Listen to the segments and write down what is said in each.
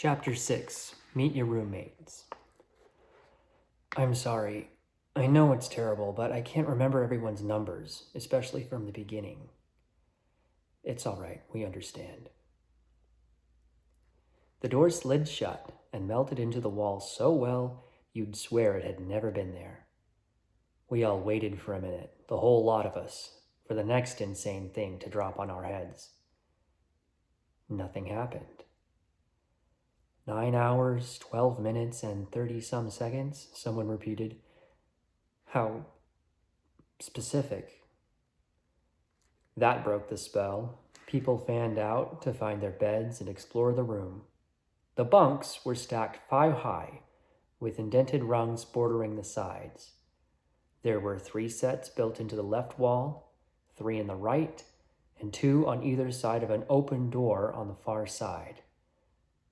Chapter 6. Meet Your Roommates. I'm sorry. I know it's terrible, but I can't remember everyone's numbers, especially from the beginning. It's all right, we understand. The door slid shut and melted into the wall so well you'd swear it had never been there. We all waited for a minute, the whole lot of us, for the next insane thing to drop on our heads. Nothing happened. 9 hours, 12 minutes, and 30-some seconds, someone repeated. How specific. That broke the spell. People fanned out to find their beds and explore the room. The bunks were stacked 5 high, with indented rungs bordering the sides. There were 3 sets built into the left wall, 3 in the right, and 2 on either side of an open door on the far side.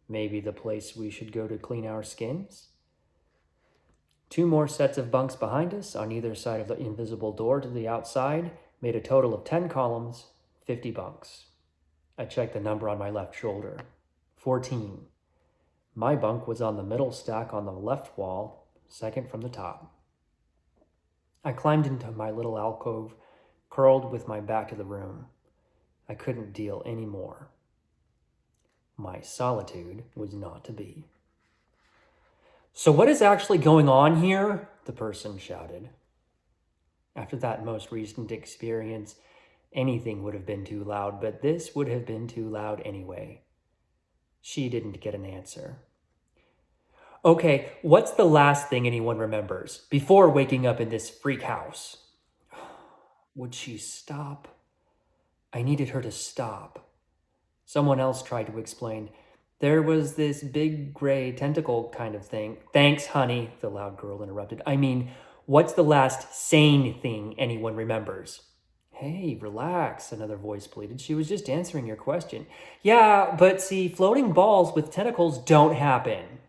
Maybe the place we should go to clean our skins? 2 more sets of bunks behind us on either side of the invisible door to the outside made a total of 10 columns, 50 bunks. I checked the number on my left shoulder. 14. My bunk was on the middle stack on the left wall, second from the top. I climbed into my little alcove, curled with my back to the room. I couldn't deal any more. My solitude was not to be. "So what is actually going on here?" the person shouted. After that most recent experience, anything would have been too loud, but this would have been too loud anyway. She didn't get an answer. "Okay, what's the last thing anyone remembers before waking up in this freak house?" Would she stop? I needed her to stop. Someone else tried to explain. "There was this big gray tentacle kind of thing." "Thanks, honey," the loud girl interrupted. "I mean, what's the last sane thing anyone remembers?" "Hey, relax," another voice pleaded. "She was just answering your question." "Yeah, but see, floating balls with tentacles don't happen."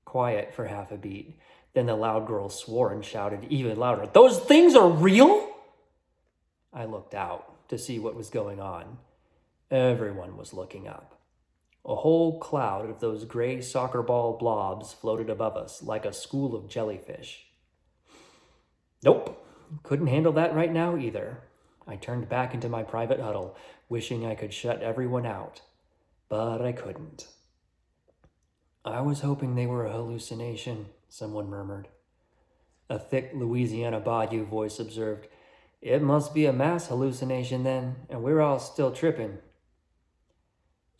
Quiet for half a beat. Then the loud girl swore and shouted even louder, "Those things are real?" I looked out to see what was going on. Everyone was looking up. A whole cloud of those gray soccer ball blobs floated above us like a school of jellyfish. Nope, couldn't handle that right now either. I turned back into my private huddle, wishing I could shut everyone out, but I couldn't. "I was hoping they were a hallucination," someone murmured. A thick Louisiana Bayou voice observed, "It must be a mass hallucination then, and we're all still tripping."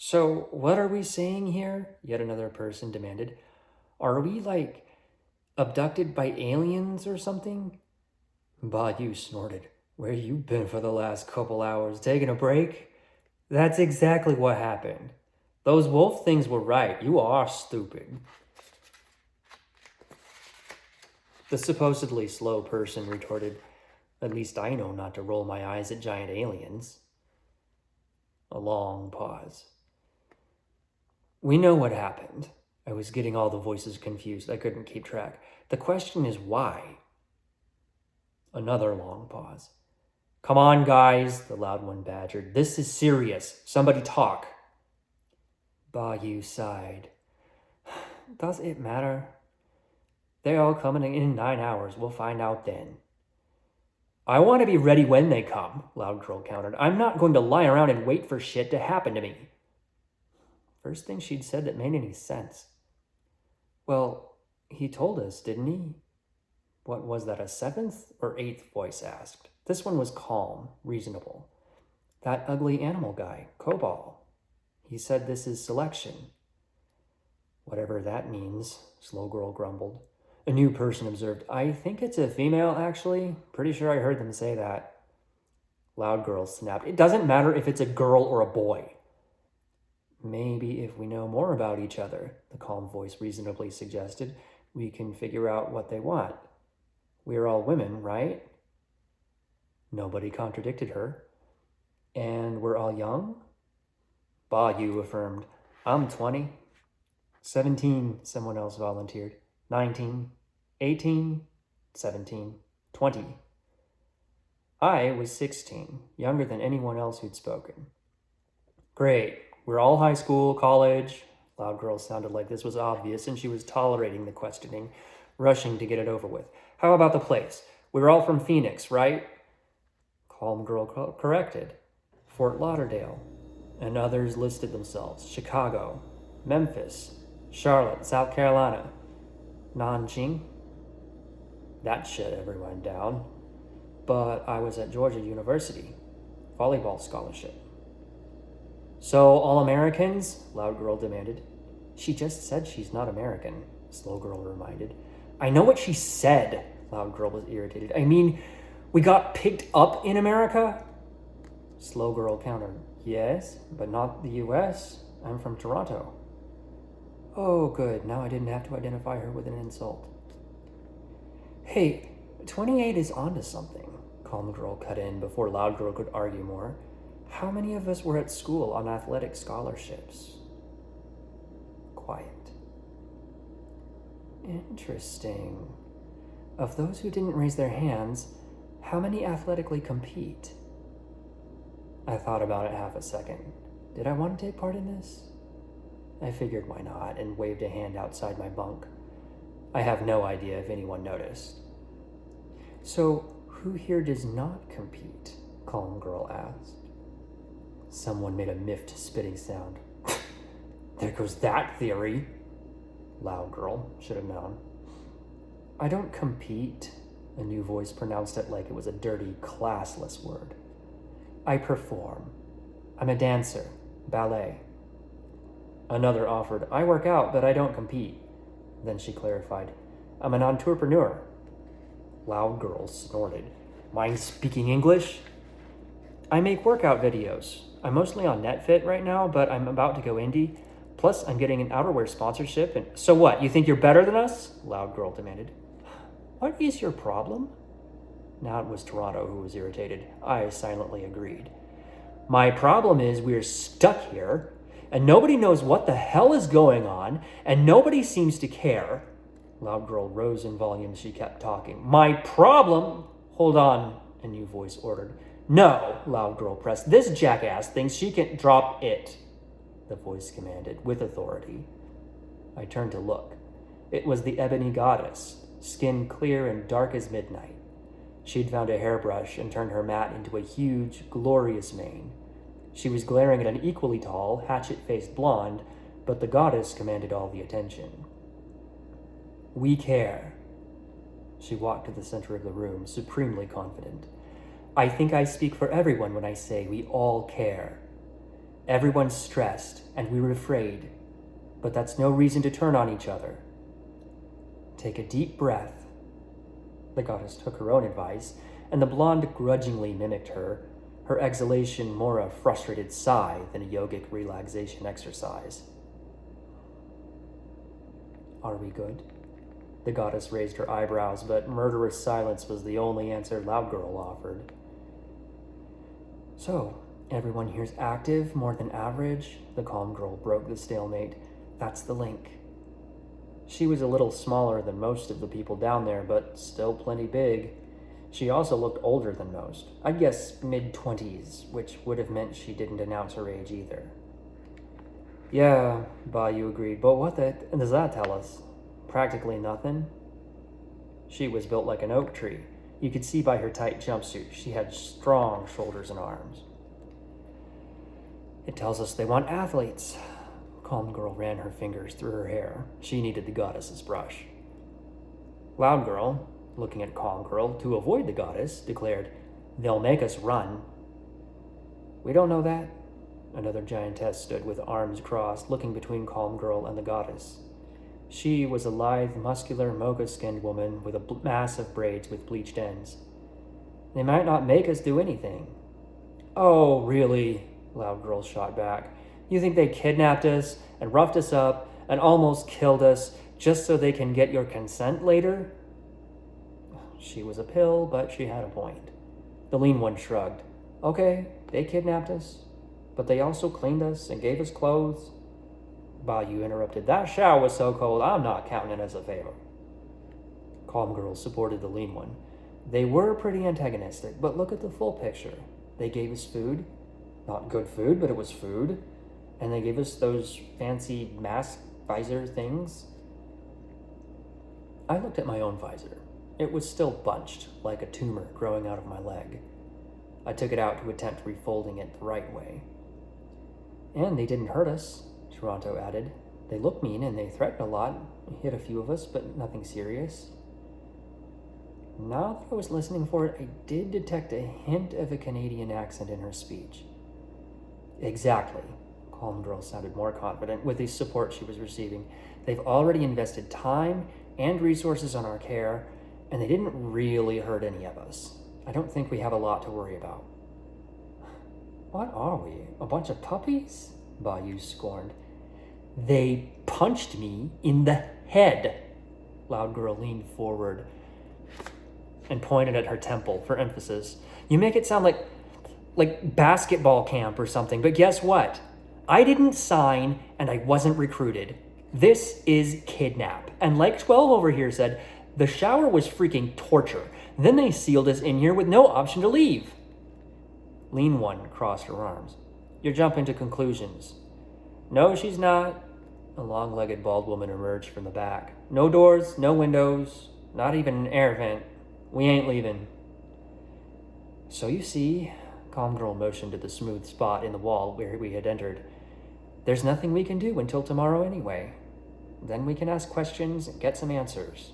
"So what are we saying here?" yet another person demanded. "Are we, like, abducted by aliens or something?" Bayou snorted. "Where you been for the last couple hours? Taking a break?" "That's exactly what happened. Those wolf things were right. You are stupid." The supposedly slow person retorted, "At least I know not to roll my eyes at giant aliens." A long pause. "We know what happened." I was getting all the voices confused. I couldn't keep track. "The question is why?" Another long pause. "Come on, guys," the loud one badgered. "This is serious. Somebody talk." Bayou sighed. "Does it matter? They're all coming in 9 hours. We'll find out then." "I want to be ready when they come," Loud Girl countered. "I'm not going to lie around and wait for shit to happen to me." First thing she'd said that made any sense. "Well, he told us, didn't he?" What was that, a 7th or 8th voice asked? This one was calm, reasonable. "That ugly animal guy, Cobal. He said this is selection." "Whatever that means," Slow Girl grumbled. A new person observed, "I think it's a female, actually. Pretty sure I heard them say that." Loud Girl snapped, "It doesn't matter if it's a girl or a boy." "Maybe if we know more about each other," the calm voice reasonably suggested, "we can figure out what they want. We're all women, right?" Nobody contradicted her. "And we're all young?" Bayou affirmed, "I'm 20. 17, someone else volunteered. 19, 18, 17, 20. I was 16, younger than anyone else who'd spoken. "Great. We're all high school, college, Loud Girl sounded like this was obvious and she was tolerating the questioning, rushing to get it over with. How about the place? We're all from Phoenix, right? Calm Girl corrected. Fort Lauderdale. And others listed themselves. Chicago, Memphis, Charlotte, South Carolina, Nanjing. That shut everyone down. But I was at Georgia University. Volleyball scholarship. So, all Americans? Loud Girl demanded. She just said she's not American, Slow Girl reminded. I know what she said, Loud Girl was irritated. I mean, we got picked up in America? Slow Girl countered. Yes, but not the US. I'm from Toronto. Oh, good. Now I didn't have to identify her with an insult. Hey, 28 is onto something, Calm Girl cut in before Loud Girl could argue more. How many of us were at school on athletic scholarships? Quiet. Interesting. Of those who didn't raise their hands, how many athletically compete? I thought about it half a second. Did I want to take part in this? I figured why not and waved a hand outside my bunk. I have no idea if anyone noticed. So, who here does not compete? Calm Girl asked. Someone made a miffed spitting sound. There goes that theory. Loud Girl should have known. I don't compete, a new voice pronounced it like it was a dirty, classless word. I perform. I'm a dancer, ballet. Another offered, I work out, but I don't compete. Then she clarified, I'm an entrepreneur. Loud Girl snorted. Mind speaking English? I make workout videos. I'm mostly on NetFit right now, but I'm about to go indie. Plus, I'm getting an outerwear sponsorship. And so what? You think you're better than us? Loud Girl demanded. What is your problem? Now it was Toronto who was irritated. I silently agreed. My problem is we're stuck here, and nobody knows what the hell is going on, and nobody seems to care. Loud Girl rose in volume as she kept talking. My problem... Hold on, a new voice ordered. No, Loud Girl pressed. This jackass thinks she can drop it, the voice commanded, with authority. I turned to look. It was the ebony goddess, skin clear and dark as midnight. She'd found a hairbrush and turned her mat into a huge, glorious mane. She was glaring at an equally tall, hatchet-faced blonde, but the goddess commanded all the attention. We care. She walked to the center of the room, supremely confident. I think I speak for everyone when I say we all care. Everyone's stressed, and we're afraid, but that's no reason to turn on each other. Take a deep breath. The goddess took her own advice, and the blonde grudgingly mimicked her, her exhalation more a frustrated sigh than a yogic relaxation exercise. Are we good? The goddess raised her eyebrows, but murderous silence was the only answer Loud Girl offered. So, everyone here's active, more than average? The calm girl broke the stalemate. That's the link. She was a little smaller than most of the people down there, but still plenty big. She also looked older than most. I'd guess mid-20s, which would have meant she didn't announce her age either. Yeah, Bayou agreed, but what does that tell us? Practically nothing. She was built like an oak tree. You could see by her tight jumpsuit she had strong shoulders and arms. It tells us they want athletes. Calm Girl ran her fingers through her hair. She needed the goddess's brush. Loud Girl, looking at Calm Girl to avoid the goddess, declared, They'll make us run. We don't know that. Another giantess stood with arms crossed, looking between Calm Girl and the goddess. She was a lithe, muscular, mocha-skinned woman with a mass of braids with bleached ends. They might not make us do anything. Oh, really? Loud Girl shot back. You think they kidnapped us and roughed us up and almost killed us just so they can get your consent later? She was a pill, but she had a point. The lean one shrugged. Okay, they kidnapped us, but they also cleaned us and gave us clothes. Bayou interrupted. That shower was so cold, I'm not counting it as a favor. Calm Girl supported the lean one. They were pretty antagonistic, but look at the full picture. They gave us food. Not good food, but it was food. And they gave us those fancy mask visor things. I looked at my own visor. It was still bunched, like a tumor growing out of my leg. I took it out to attempt refolding it the right way. And they didn't hurt us, Toronto added. They looked mean and they threatened a lot, hit a few of us, but nothing serious. Now that I was listening for it, I did detect a hint of a Canadian accent in her speech. Exactly. Calm Girl sounded more confident with the support she was receiving. They've already invested time and resources on our care, and they didn't really hurt any of us. I don't think we have a lot to worry about. What are we? A bunch of puppies? Bayou scorned. They punched me in the head. Loud Girl leaned forward and pointed at her temple for emphasis. You make it sound like basketball camp or something, but guess what? I didn't sign and I wasn't recruited. This is kidnap. And like 12 over here said, the shower was freaking torture. Then they sealed us in here with no option to leave. Lean One crossed her arms. You're jumping to conclusions. No, she's not. A long-legged bald woman emerged from the back. No doors, no windows, not even an air vent. We ain't leaving. So you see, Calm Girl motioned to the smooth spot in the wall where we had entered. There's nothing we can do until tomorrow anyway. Then we can ask questions and get some answers.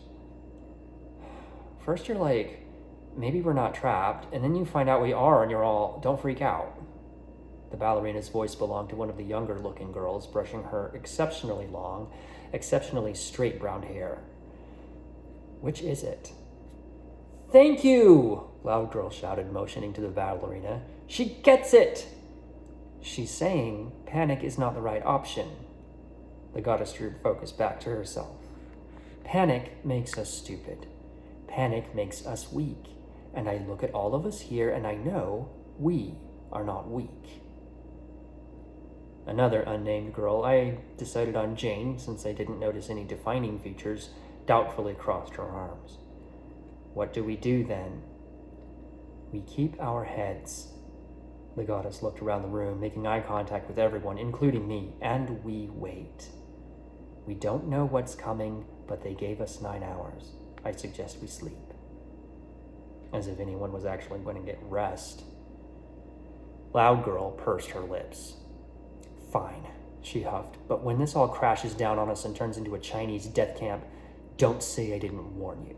First you're like, maybe we're not trapped, and then you find out we are and you're all, don't freak out. The ballerina's voice belonged to one of the younger-looking girls, brushing her exceptionally long, exceptionally straight brown hair. Which is it? Thank you! Loud Girl shouted, motioning to the ballerina. She gets it! She's saying panic is not the right option. The goddess drew focus back to herself. Panic makes us stupid. Panic makes us weak. And I look at all of us here and I know we are not weak. Another unnamed girl, I decided on Jane since I didn't notice any defining features, doubtfully crossed her arms. What do we do then? We keep our heads. The goddess looked around the room, making eye contact with everyone, including me, and we wait. We don't know what's coming, but they gave us 9 hours. I suggest we sleep. As if anyone was actually going to get rest. Loud Girl pursed her lips. Fine, she huffed, but when this all crashes down on us and turns into a Chinese death camp, don't say I didn't warn you.